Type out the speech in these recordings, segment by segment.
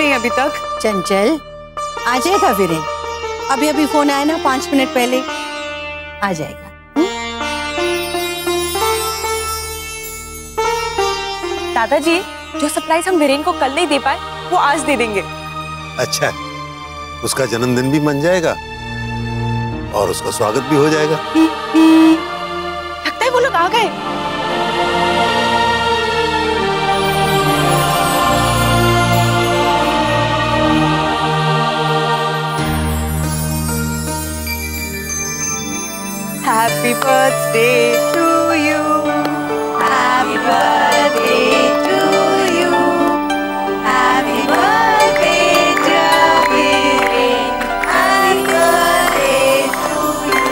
नहीं अभी तक? चंचल आ जाएगा वीरेन, अभी अभी फोन आया ना 5 मिनट पहले, आ जाएगा। दादाजी, जो सरप्राइज हम वीरेन को कल नहीं दे पाए वो आज दे देंगे। अच्छा, उसका जन्मदिन भी बन जाएगा और उसका स्वागत भी हो जाएगा। लगता है वो लोग आ गए। Happy birthday to you. Happy birthday to you. Happy birthday dear Viren. Happy birthday to you.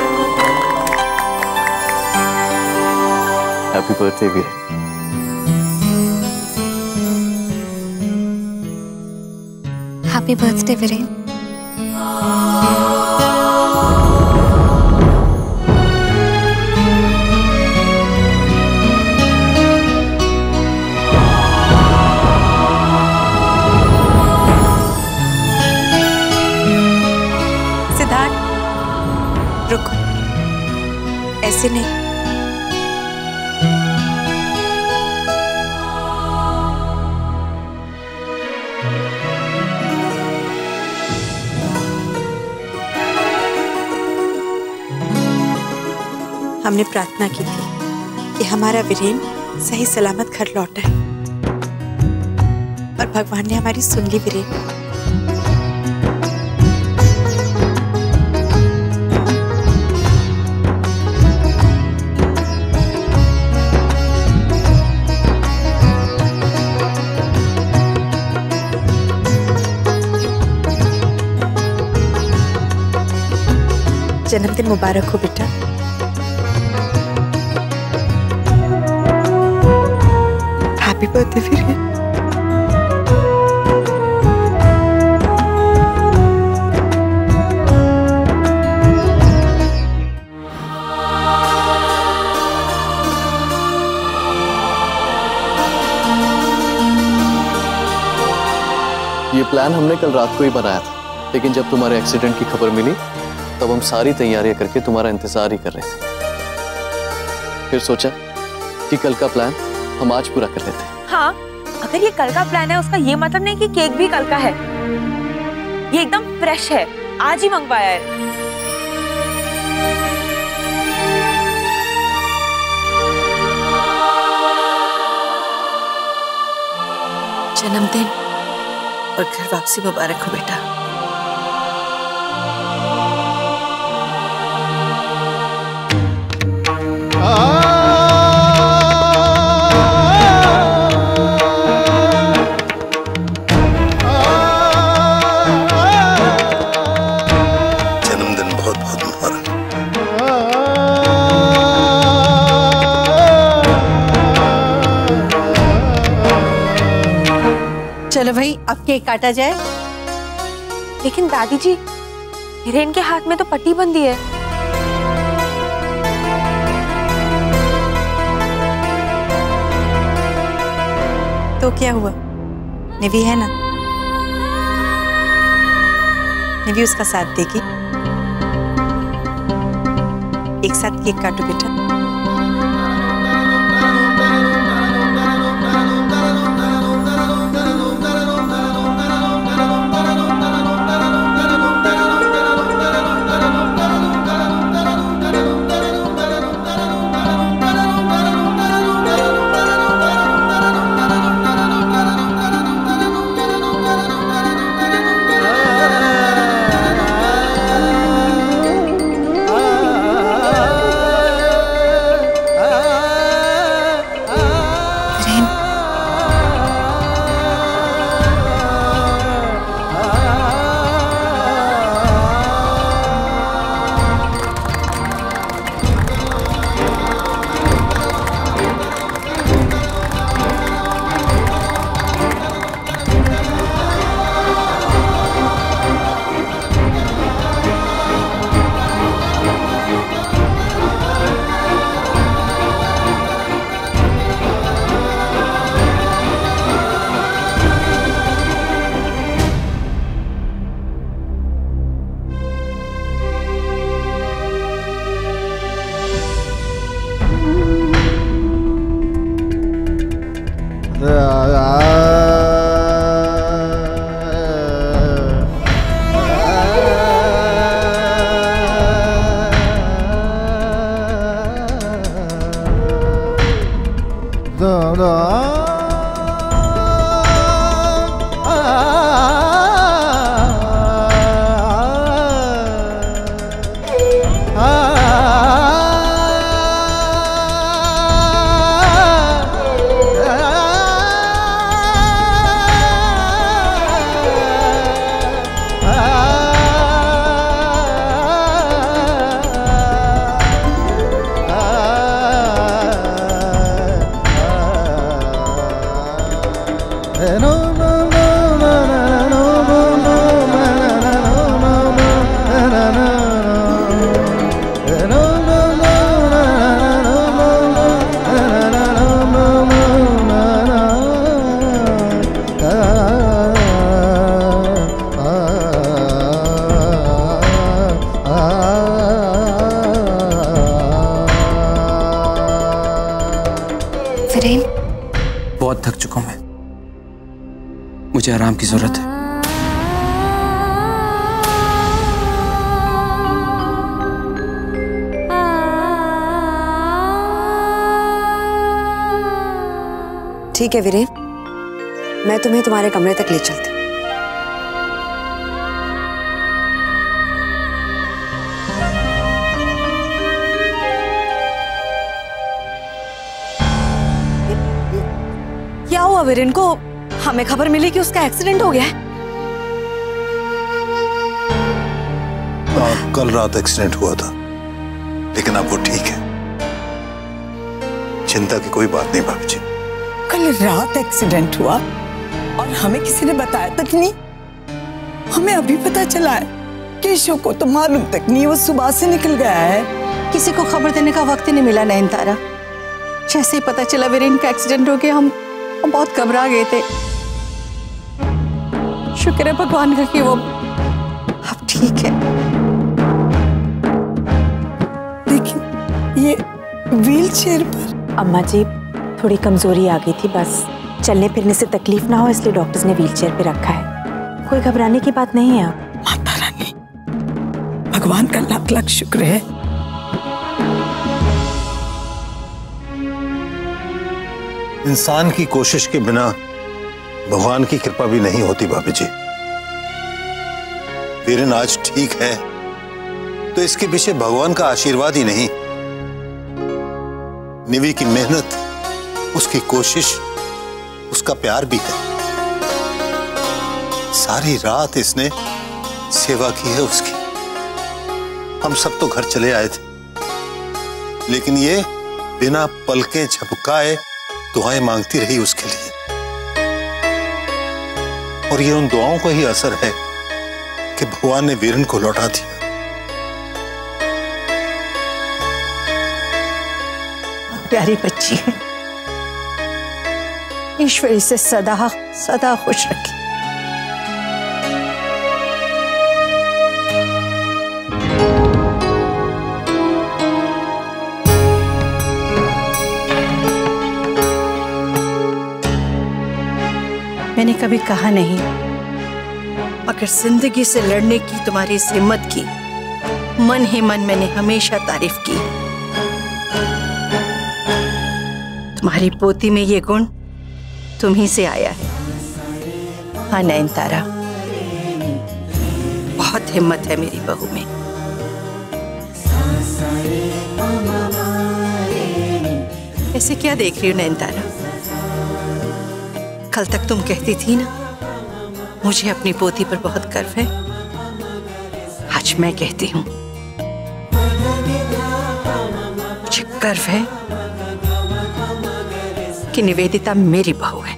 Happy birthday Viren. Happy birthday Viren. रुको, ऐसे नहीं। हमने प्रार्थना की थी कि हमारा वीरेन सही सलामत घर लौटा है और भगवान ने हमारी सुन ली वीरेन। जन्मदिन मुबारक हो बेटा। Happy birthday Viren. ये प्लान हमने कल रात को ही बनाया था, लेकिन जब तुम्हारे एक्सीडेंट की खबर मिली तब हम सारी तैयारियां करके तुम्हारा इंतजार ही कर रहे थे। फिर सोचा कि कल का प्लान हम आज पूरा कर लेते हैं। हाँ, अगर ये कल का प्लान है उसका ये मतलब नहीं कि केक भी कल का है। ये एकदम फ्रेश है, आज ही मंगवाया है। जन्मदिन और घर वापसी मुबारक हो बेटा। जन्मदिन बहुत बहुत मुबारक। चलो भाई, अब केक काटा जाए। लेकिन दादी जी, वीरेन के हाथ में तो पट्टी बंधी है। तो क्या हुआ, निवी है ना, निवी उसका साथ देगी। एक साथ केक काटो बेटा। वीरेन, बहुत थक चुका हूं मैं, मुझे आराम की जरूरत है। ठीक है वीरेन, मैं तुम्हें तुम्हारे कमरे तक ले चलती हूँ। क्या हुआ वीरेन को? हमें खबर मिली कि उसका एक्सीडेंट हो गया है। कल रात एक्सीडेंट हुआ था, लेकिन अब वो ठीक है। चिंता की कोई बात नहीं भाभी जी। कल रात एक्सीडेंट हुआ और हमें किसी ने बताया तक नहीं। हमें अभी पता चला है। केशव को तो मालूम तक नहीं, वो सुबह से निकल गया है। किसी को खबर देने का वक्त ही नहीं मिला नयनतारा। जैसे ही पता चला वीरेन का एक्सीडेंट हो गया, हम बहुत घबरा गए थे। शुक्र है भगवान का कि वो अब ठीक है। लेकिन ये व्हील चेयर पर। अम्मा जी, थोड़ी कमजोरी आ गई थी, बस चलने फिरने से तकलीफ ना हो इसलिए डॉक्टर्स ने व्हील चेयर पे रखा है। कोई घबराने की बात नहीं है। माता रानी, भगवान का लाख लाख शुक्र है। इंसान की कोशिश के बिना भगवान की कृपा भी नहीं होती भाभी जी। वीरेन आज ठीक है तो इसके पीछे भगवान का आशीर्वाद ही नहीं, निवी की मेहनत, उसकी कोशिश, उसका प्यार भी है। सारी रात इसने सेवा की है उसकी। हम सब तो घर चले आए थे, लेकिन ये बिना पलकें झपकाए दुआएं मांगती रही उसके लिए। और ये उन दुआओं का ही असर है कि भगवान ने वीरेन को लौटा दिया। प्यारी बच्ची है, ईश्वर इसे सदा सदा खुश रखे। मैंने कभी कहा नहीं, मगर जिंदगी से लड़ने की तुम्हारी इस हिम्मत की मन ही मन मैंने हमेशा तारीफ की। तुम्हारी पोती में ये गुण तुम ही से आया है। हाँ नयनतारा, बहुत हिम्मत है मेरी बहू में। ऐसे क्या देख रही हो नयनतारा? कल तक तुम कहती थी ना मुझे अपनी पोती पर बहुत गर्व है। आज मैं कहती हूं मुझे गर्व है कि निवेदिता मेरी बहू है।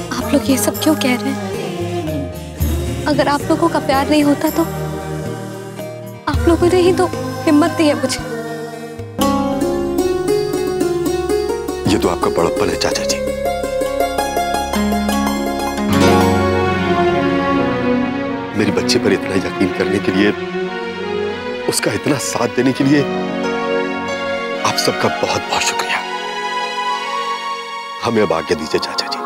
आप लोग ये सब क्यों कह रहे हैं? अगर आप लोगों का प्यार नहीं होता तो आप लोगों ने ही तो हिम्मत दी है मुझे। ये तो आपका बड़प्पन है चाचा जी। मेरी बच्चे पर इतना यकीन करने के लिए, उसका इतना साथ देने के लिए आप सबका बहुत बहुत शुक्रिया। हमें अब आज्ञा दीजिए चाचा जी।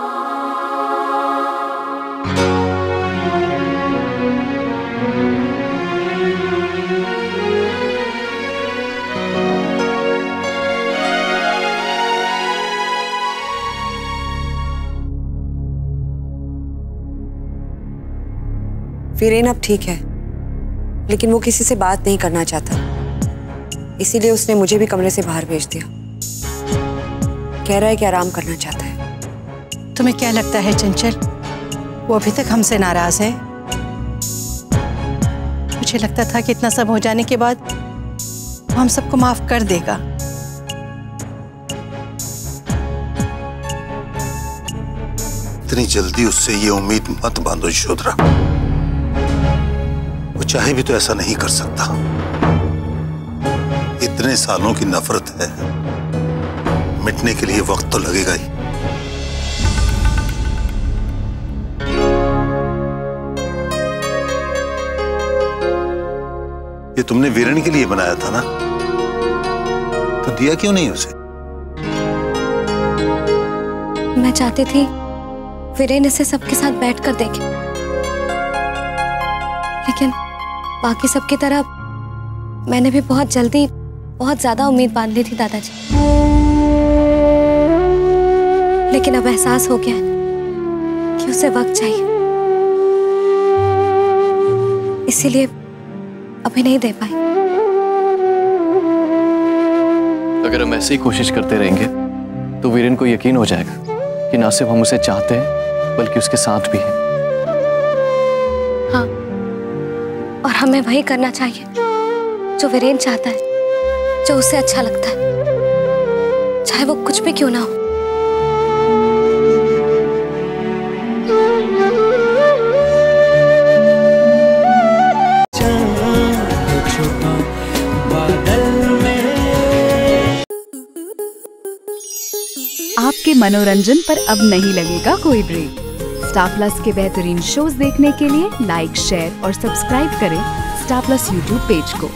वीरेन अब ठीक है, लेकिन वो किसी से बात नहीं करना चाहता, इसीलिए उसने मुझे भी कमरे से बाहर भेज दिया। कह रहा है कि आराम करना चाहता है। तुम्हें क्या लगता है चंचल, वो अभी तक हमसे नाराज है? मुझे लगता था कि इतना सब हो जाने के बाद वो हम सबको माफ कर देगा। इतनी जल्दी उससे ये उम्मीद मत बांधो यशोधरा, वो चाहे भी तो ऐसा नहीं कर सकता। इतने सालों की नफरत है, मिटने के लिए वक्त तो लगेगा ही। ये तुमने वीरेन के लिए बनाया था ना, तो दिया क्यों नहीं उसे? मैं चाहती थी वीरेन इसे सबके साथ बैठकर देखे, लेकिन बाकी सबकी तरह मैंने भी बहुत जल्दी बहुत ज्यादा उम्मीद बांध ली थी दादाजी। लेकिन अब एहसास हो गया है कि उसे वक्त चाहिए, इसीलिए अभी नहीं दे पाई। अगर हम ऐसे ही कोशिश करते रहेंगे तो वीरेन को यकीन हो जाएगा कि ना सिर्फ हम उसे चाहते हैं बल्कि उसके साथ भी हैं। हाँ, और हमें वही करना चाहिए जो वीरेन चाहता है, जो उसे अच्छा लगता है, चाहे वो कुछ भी क्यों ना हो। आपके मनोरंजन पर अब नहीं लगेगा कोई ब्रेक। स्टार प्लस के बेहतरीन शोज देखने के लिए लाइक, शेयर और सब्सक्राइब करें स्टार प्लस यूट्यूब पेज को।